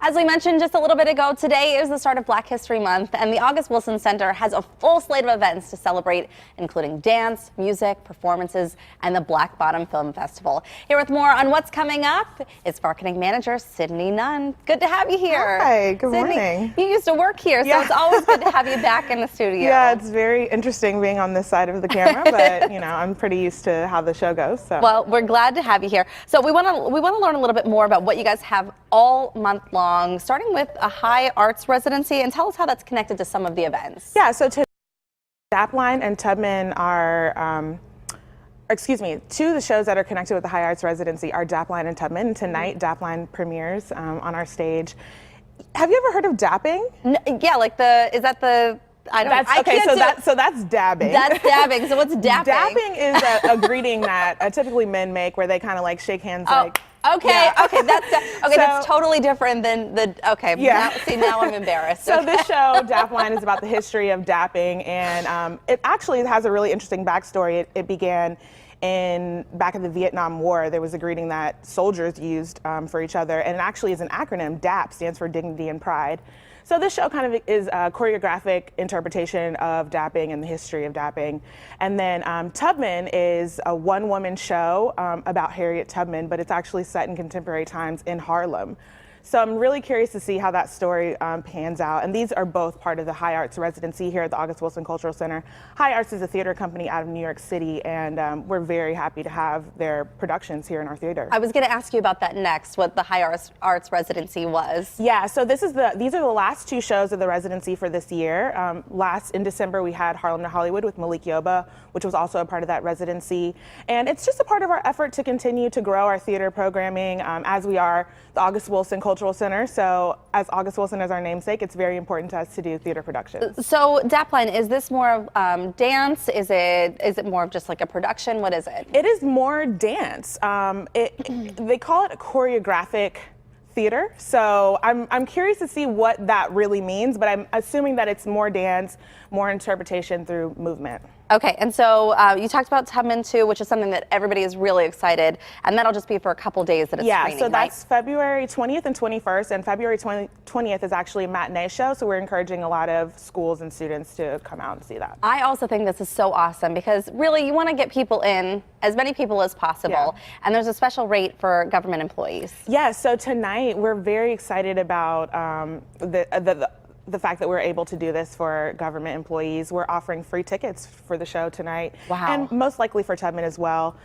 As we mentioned just a little bit ago, today is the start of Black History Month, and the August Wilson Center has a full slate of events to celebrate, including dance, music, performances, and the Black Bottom Film Festival. Here with more on what's coming up is marketing manager Cydney Nunn. Good to have you here. Hi, good Cydney, morning. you used to work here, so it's always good to have you back in the studio. Yeah, it's very interesting being on this side of the camera, but you know, I'm pretty used to how the show goes. So. Well, we're glad to have you here. So we want to learn a little bit more about what you guys have all month long, starting with a high arts residency, and tell us how that's connected to some of the events. Yeah, so Dapline and Tubman are, two of the shows that are connected with the high arts residency are Dapline and Tubman. And tonight, Dapline premieres on our stage. Have you ever heard of dapping? Yeah, is that the? I don't. So that's dabbing. That's dabbing. So what's dapping? Dapping is a greeting that typically men make, where they kind of like shake hands. Like. Okay, yeah. Okay, that's totally different than the. Okay, yeah. Now I'm embarrassed. So this show, Dapline, is about the history of dapping, and it actually has a really interesting backstory. It began back in the Vietnam War. There was a greeting that soldiers used for each other, and it actually is an acronym. DAP stands for Dignity and Pride. So this show kind of is a choreographic interpretation of dapping and the history of dapping. And then Tubman is a one-woman show about Harriet Tubman, but it's actually set in contemporary times in Harlem. So I'm really curious to see how that story pans out. And these are both part of the High Arts residency here at the August Wilson Cultural Center. High Arts is a theater company out of New York City, and we're very happy to have their productions here in our theater. I was going to ask you about that next, what the High Arts residency was. Yeah, so these are the last two shows of the residency for this year. In December, we had Harlem to Hollywood with Malik Yoba, which was also a part of that residency. And it's just a part of our effort to continue to grow our theater programming as we are the August Wilson Cultural Center. So as August Wilson is our namesake, it's very important to us to do theater productions. So Dapline, is this more of dance? Is it more of just like a production? What is it? It is more dance. They call it a choreographic theater. So I'm curious to see what that really means, but I'm assuming that it's more dance, more interpretation through movement. Okay, and so you talked about Tubman too, which is something that everybody is really excited, and that'll just be for a couple days that it's screening, so that's right? February 20th and 21st, and February 20th is actually a matinee show, so we're encouraging a lot of schools and students to come out and see that. I also think this is so awesome because really you want to get people in, as many people as possible, and there's a special rate for government employees. Yeah, so tonight we're very excited about the fact that we're able to do this for government employees. We're offering free tickets for the show tonight. Wow. And most likely for Tubman as well.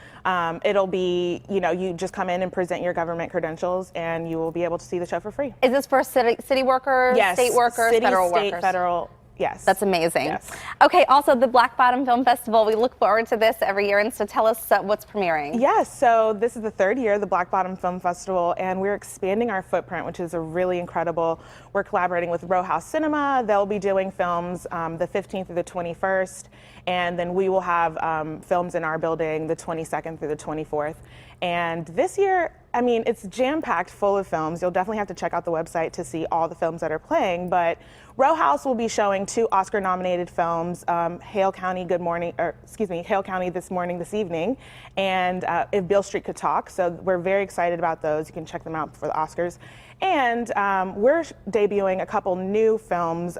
It'll be, you just come in and present your government credentials and you will be able to see the show for free. Is this for city workers, yes, state workers, federal state, workers? Federal. Yes. That's amazing. Yes. Okay, also the Black Bottom Film Festival, we look forward to this every year, and so tell us what's premiering. Yes, so this is the third year of the Black Bottom Film Festival, and we're expanding our footprint, which is really incredible. We're collaborating with Row House Cinema. They'll be doing films the 15th through the 21st, and then we will have films in our building the 22nd through the 24th. And this year, I mean, it's jam-packed full of films. You'll definitely have to check out the website to see all the films that are playing, but Row House will be showing 2 Oscar-nominated films, Hale County Hale County This Evening, and If Beale Street Could Talk. So we're very excited about those. You can check them out for the Oscars. And we're debuting a couple new films.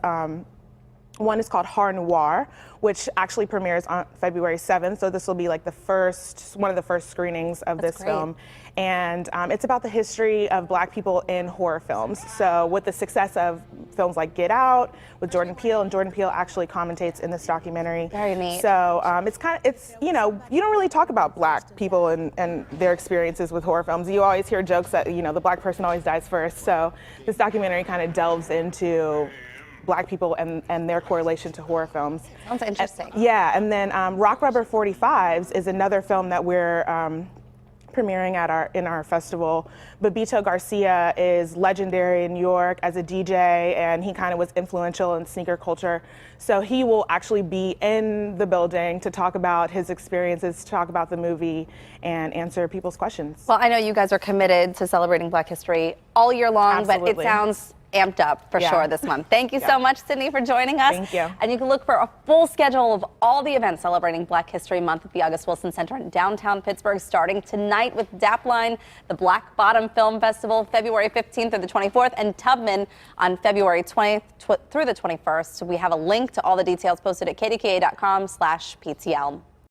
One is called Har Noir, which actually premieres on February 7th. So this will be like one of the first screenings of this film. And it's about the history of Black people in horror films. So with the success of films like Get Out with Jordan Peele, and Jordan Peele actually commentates in this documentary. Very neat. So you don't really talk about Black people and their experiences with horror films. You always hear jokes that, the Black person always dies first. So this documentary kind of delves into Black people and their correlation to horror films. Sounds interesting. And then Rock Rubber 45s is another film that we're premiering in our festival. Babito Garcia is legendary in New York as a DJ, and he kind of was influential in sneaker culture. So he will actually be in the building to talk about his experiences, to talk about the movie, and answer people's questions. Well, I know you guys are committed to celebrating Black history all year long, Absolutely. but it sounds amped up for sure this month. Thank you so much, Cydney, for joining us. Thank you. And you can look for a full schedule of all the events celebrating Black History Month at the August Wilson Center in downtown Pittsburgh, starting tonight with DAPline, the Black Bottom Film Festival, February 15th through the 24th, and Tubman on February 20th through the 21st. We have a link to all the details posted at kdka.com/PTL.